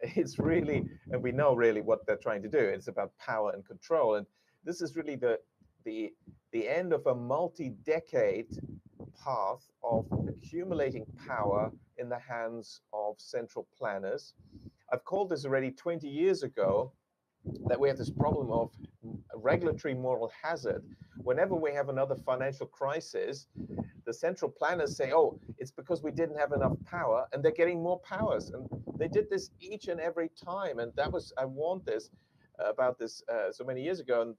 it's really, and we know really what they're trying to do. It's about power and control. And this is really the, the end of a multi-decade path of accumulating power in the hands of central planners. I've called this already 20 years ago, that we have this problem of regulatory moral hazard. Whenever we have another financial crisis, the central planners say, oh, it's because we didn't have enough power, and they're getting more powers. And they did this each and every time. And that was, I warned this about this so many years ago, and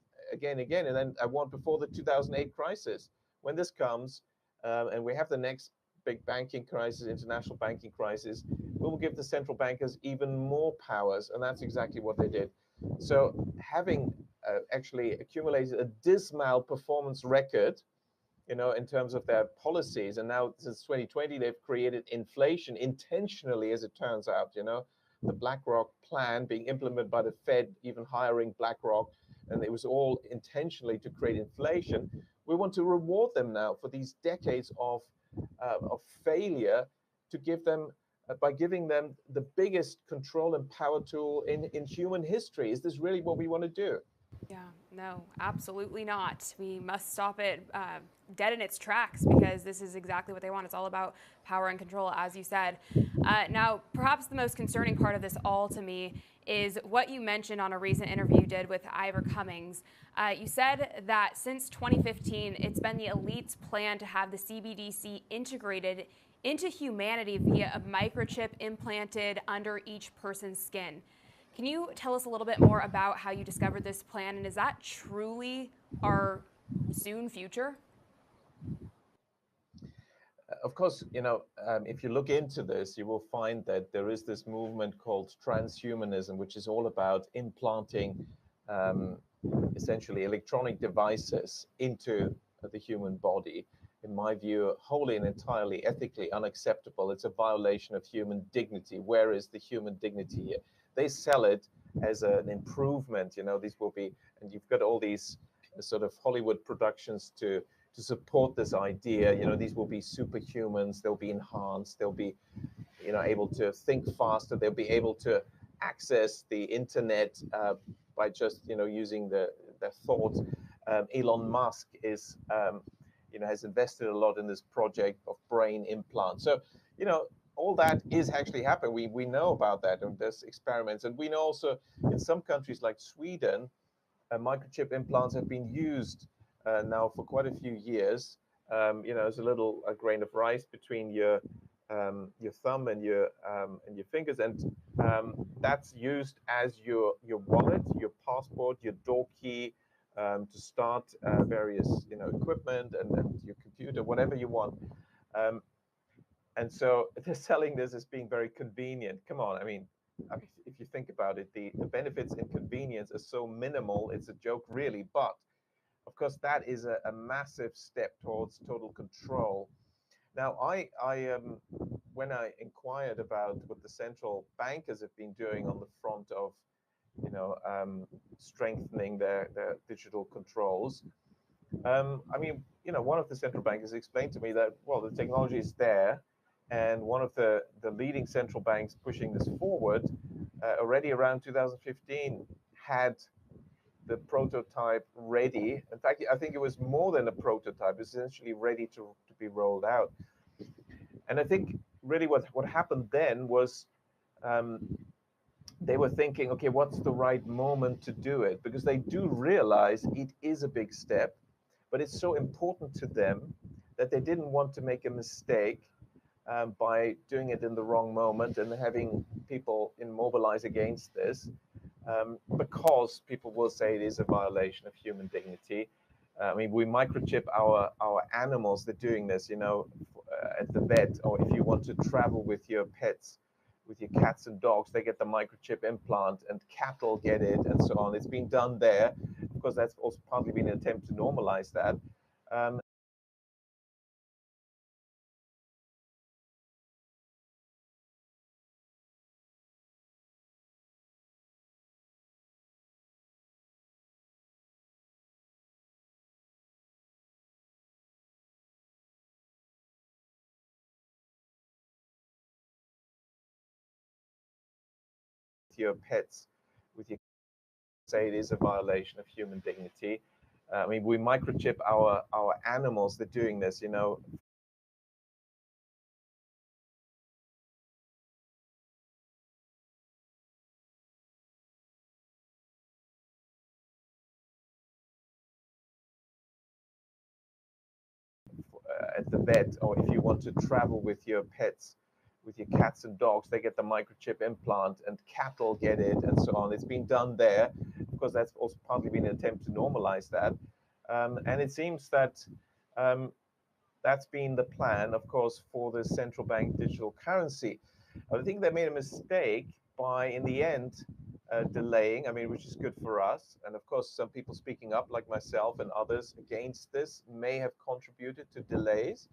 again. And then I warned before the 2008 crisis. When this comes, and we have the next big banking crisis, international banking crisis, we will give the central bankers even more powers. And that's exactly what they did. So having actually accumulated a dismal performance record, in terms of their policies. And now since 2020, they've created inflation intentionally, as it turns out, the BlackRock plan being implemented by the Fed, even hiring BlackRock, and it was all intentionally to create inflation. We want to reward them now for these decades of failure, to give them by giving them the biggest control and power tool in human history. Is this really what we want to do? Yeah, no, absolutely not. We must stop it dead in its tracks, because this is exactly what they want. It's all about power and control, as you said. Now, perhaps the most concerning part of this all to me is what you mentioned on a recent interview you did with Ivor Cummings. You said that since 2015, it's been the elite's plan to have the CBDC integrated into humanity via a microchip implanted under each person's skin. Can you tell us a little bit more about how you discovered this plan, and is that truly our soon future? Of course, if you look into this, you will find that there is this movement called transhumanism, which is all about implanting um, essentially electronic devices into the human body. In my view, wholly and entirely ethically unacceptable. It's a violation of human dignity. Where is the human dignity here? They sell it as an improvement. These will be, and you've got all these sort of Hollywood productions to support this idea. These will be superhumans. They'll be enhanced. They'll be, able to think faster. They'll be able to access the internet by just, using their thought. Elon Musk has invested a lot in this project of brain implants. So, all that is actually happening. We know about that, and there's experiments, and we know also in some countries like Sweden, microchip implants have been used now for quite a few years. As a grain of rice between your thumb and your fingers, and that's used as your wallet, your passport, your door key, to start various equipment, and your computer, whatever you want. Um, and so they're selling this as being very convenient. Come on, I mean, if you think about it, the benefits and convenience are so minimal, it's a joke, really. But of course, that is a massive step towards total control. Now, when I inquired about what the central bankers have been doing on the front of, strengthening their digital controls, one of the central bankers explained to me that, well, the technology is there, and one of the leading central banks pushing this forward already around 2015 had the prototype ready. In fact, I think it was more than a prototype, essentially ready to be rolled out. And I think really what happened then was, um, they were thinking, okay, what's the right moment to do it? Because they do realize it is a big step, but it's so important to them that they didn't want to make a mistake by doing it in the wrong moment and having people immobilize against this, because people will say it is a violation of human dignity. We microchip our animals. They're doing this, at the vet, or if you want to travel with your pets, with your cats and dogs, they get the microchip implant, and cattle get it, and so on. It's been done there. Of course, that's also partly been an attempt to normalize that. Um, your pets, with your say it is a violation of human dignity. I mean, we microchip our animals. They're doing this, you know. At the vet, or if you want to travel with your pets, with your cats and dogs, they get the microchip implant, and cattle get it, and so on. It's been done there. Of course, that's also partly been an attempt to normalize that. And it seems that that's been the plan, of course, for the central bank digital currency. I think they made a mistake by, in the end, delaying, I mean, which is good for us. And of course, some people speaking up, like myself and others, against this may have contributed to delays.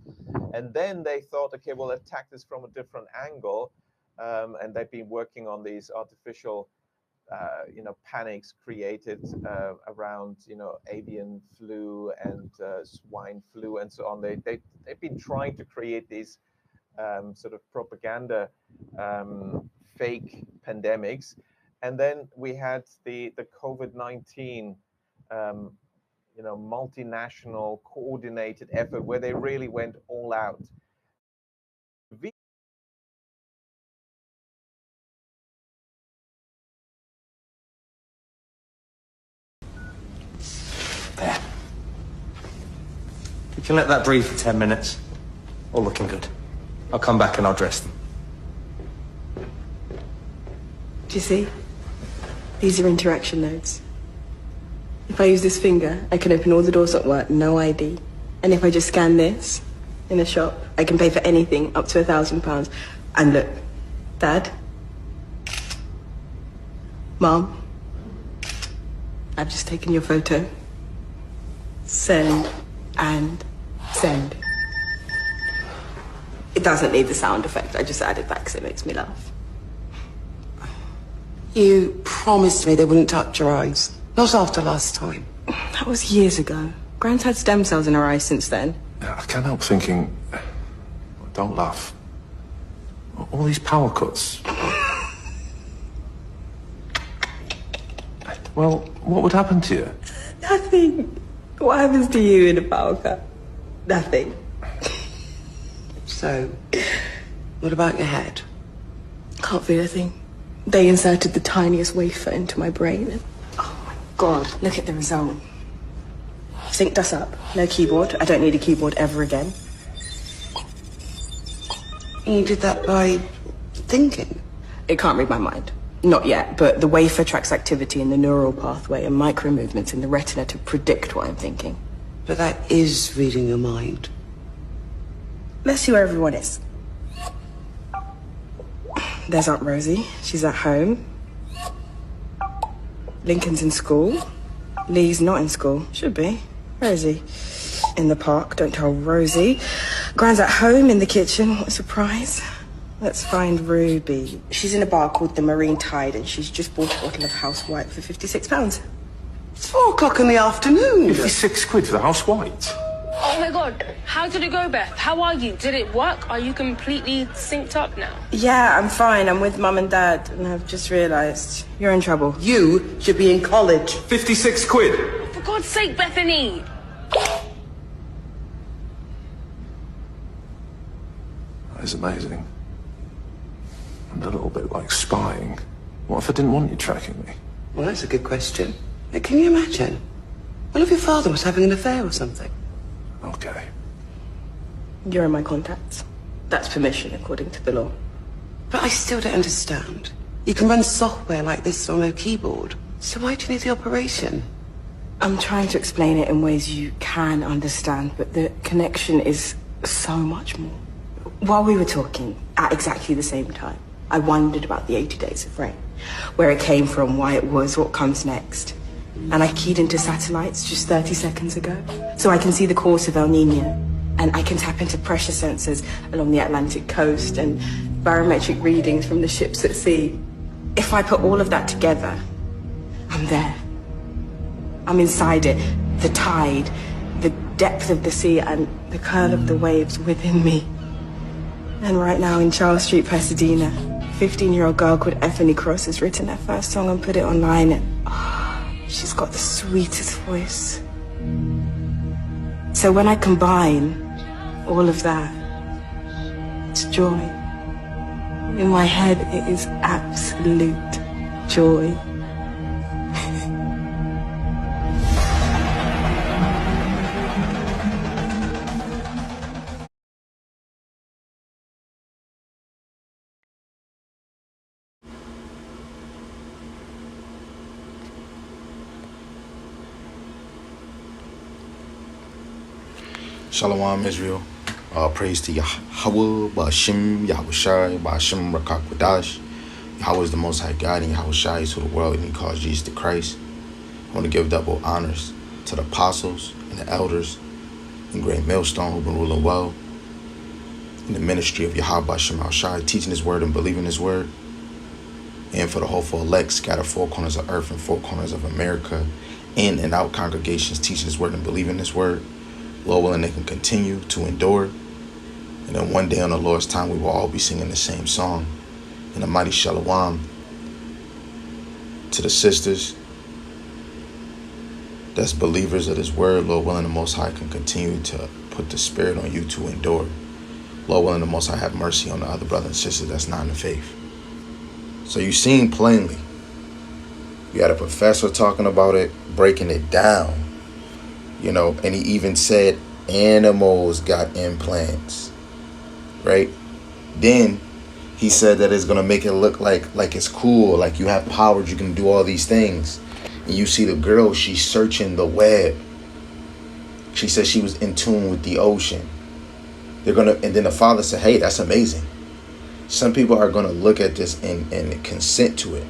And then they thought, okay, we'll attack this from a different angle. And they've been working on these artificial panics created around, avian flu and swine flu and so on. They've been trying to create these sort of propaganda fake pandemics. And then we had the COVID-19, multinational coordinated effort where they really went all out. There. You can let that breathe for 10 minutes. All looking good. I'll come back and I'll dress them. Do you see? These are interaction nodes. If I use this finger, I can open all the doors at work, no ID. And if I just scan this in a shop, I can pay for anything up to £1,000. And look, Dad, Mom, I've just taken your photo. Send and send. It doesn't need the sound effect. I just added that because it makes me laugh. You promised me they wouldn't touch your eyes. Not after last time. That was years ago. Gran's had stem cells in her eyes since then. I can't help thinking... Don't laugh. All these power cuts. Well, what would happen to you? Nothing. What happens to you in a power cut? Nothing. So, what about your head? Can't feel a thing. They inserted the tiniest wafer into my brain. And, oh my God, look at the result. Synced us up. No keyboard. I don't need a keyboard ever again. You did that by thinking? It can't read my mind. Not yet, but the wafer tracks activity in the neural pathway and micro movements in the retina to predict what I'm thinking. But that is reading your mind. Let's see where everyone is. There's Aunt Rosie. She's at home. Lincoln's in school. Lee's not in school. Should be. Where is he? In the park. Don't tell Rosie. Gran's at home in the kitchen. What a surprise. Let's find Ruby. She's in a bar called the Marine Tide and she's just bought a bottle of house white for £56. It's 4 o'clock in the afternoon. 56 quid for the house white. Oh my God, how did it go, Beth? How are you? Did it work? Are you completely synced up now? Yeah, I'm fine. I'm with Mum and Dad and I've just realised you're in trouble. You should be in college. 56 quid? For God's sake, Bethany! That is amazing. And a little bit like spying. What if I didn't want you tracking me? Well, that's a good question. Can you imagine? What if your father was having an affair or something? Okay. You're in my contacts. That's permission according to the law. But I still don't understand. You can run software like this on a keyboard. So why do you need the operation? I'm trying to explain it in ways you can understand, but the connection is so much more. While we were talking, at exactly the same time, I wondered about the 80 Days of Rain, where it came from, why it was, what comes next. And I keyed into satellites just 30 seconds ago, so I can see the course of El Nino, and I can tap into pressure sensors along the Atlantic coast and barometric readings from the ships at sea. If I put all of that together, I'm there. I'm inside it, the tide, the depth of the sea, and the curl of the waves within me. And right now in Charles Street, Pasadena, 15-year-old girl called Ethany Cross has written her first song and put it online. And, she's got the sweetest voice. So when I combine all of that, it's joy. In my head, it is absolute joy. Shalom, Israel. Praise to Yahweh, Ba'ashim, Yahushai, Ba'ashim, Rakakwadash. Yahweh is the Most High God, and Yahushai is to the world, and He calls Jesus the Christ. I want to give double honors to the apostles and the elders in Great Millstone who've been ruling well in the ministry of Yahweh, Ba'ashim, Yahushai, teaching His word and believing His word. And for the hopeful elect scattered four corners of earth and four corners of America, in and out congregations teaching His word and believing His word. Lord willing, they can continue to endure. And then one day on the Lord's time, we will all be singing the same song in a mighty shalom. To the sisters that's believers of His word, Lord willing, the Most High can continue to put the Spirit on you to endure. Lord willing, the Most High have mercy on the other brothers and sisters that's not in the faith. So you've seen plainly. You had a professor talking about it, breaking it down. You know, and he even said animals got implants, right? Then he said that it's going to make it look like it's cool, like you have powers, you can do all these things. And you see the girl, she's searching the web. She said she was in tune with the ocean. And then the father said, hey, that's amazing. Some people are going to look at this and consent to it.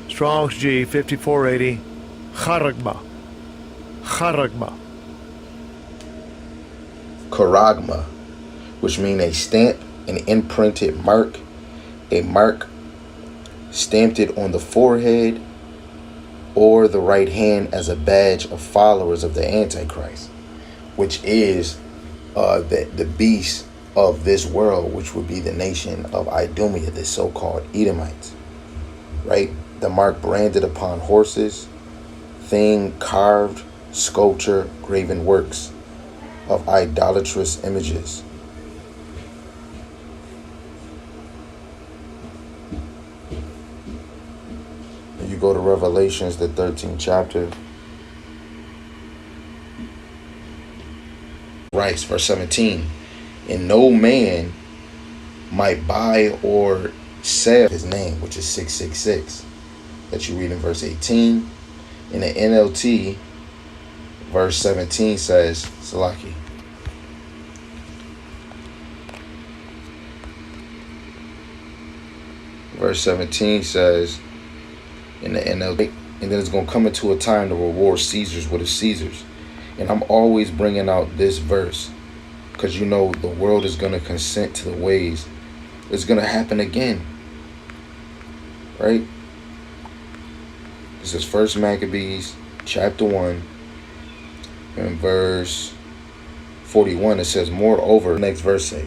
Strong's G 5480. Charagma. Charagma, which means a stamp, an imprinted mark, a mark stamped it on the forehead or the right hand as a badge of followers of the Antichrist, which is the beast of this world, which would be the nation of Idumea, the so-called Edomites, right? The mark branded upon horses, thing carved, sculpture, graven works of idolatrous images. You go to Revelations, the 13th chapter. Right, verse 17. And no man might buy or sell his name, which is 666, that you read in verse 18. In the NLT, verse 17 says, Salaki. Verse 17 says, in the NLT, and then it's going to come into a time to reward Caesars what is Caesars. And I'm always bringing out this verse because you know the world is going to consent to the ways. It's going to happen again. Right? This is 1 Maccabees chapter 1 and verse 41. It says, moreover, next verse say,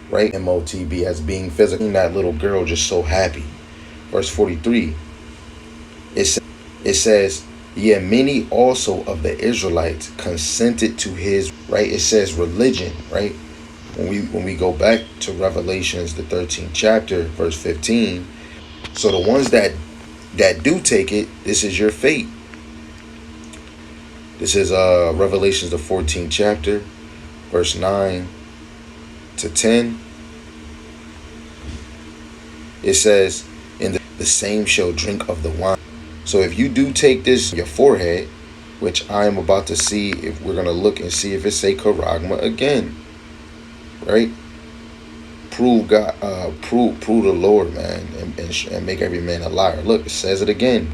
right? MOTB as being physical. That little girl just so happy. Verse 43. It says, yeah, many also of the Israelites consented to his, right? It says religion, right? When we go back to Revelations, the 13th chapter, verse 15. So the ones that do take it, this is your fate. This is Revelations, the 14th chapter, verse 9 to 10. It says, and the same shall drink of the wine. So if you do take this your forehead, which I am about to see, if we're going to look and see if it say Charagma again, right? Prove God, prove the Lord, man, and make every man a liar. Look, it says it again.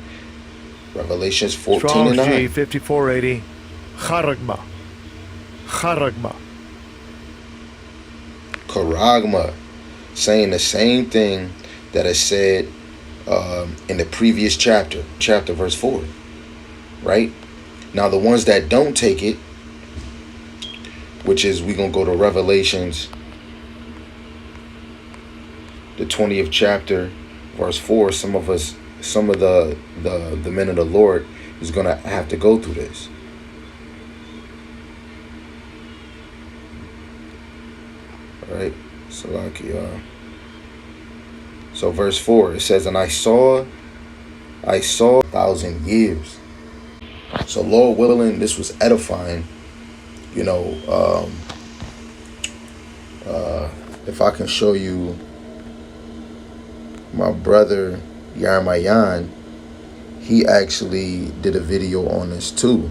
Revelations 14 Strong's and 9. G 5480. Charagma. Charagma, saying the same thing that is said in the previous chapter verse 4, right? Now the ones that don't take it, which is, we're gonna go to Revelations the 20th chapter, verse 4, some of the men of the Lord is going to have to go through this. All right, so verse 4, it says, and I saw 1,000 years. So Lord willing, this was edifying. You know, if I can show you my brother Yarmayan, he actually did a video on this too.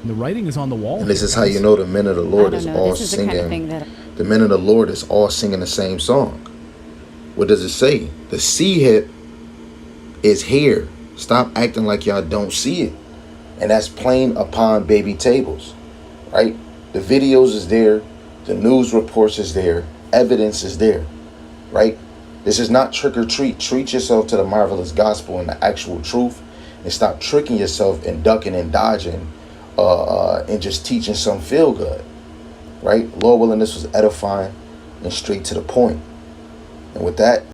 The writing is on the wall. And this is how you know the men of the Lord is all singing. The men of the Lord is all singing the same song. What does it say? The sea hip is here. Stop acting like y'all don't see it. And that's plain upon baby tables, right? The videos is there. The news reports is there. Evidence is there, right? This is not trick or treat. Treat yourself to the marvelous gospel and the actual truth, and stop tricking yourself and ducking and dodging and just teaching some feel good, right? Lord willing, this was edifying and straight to the point. And with that,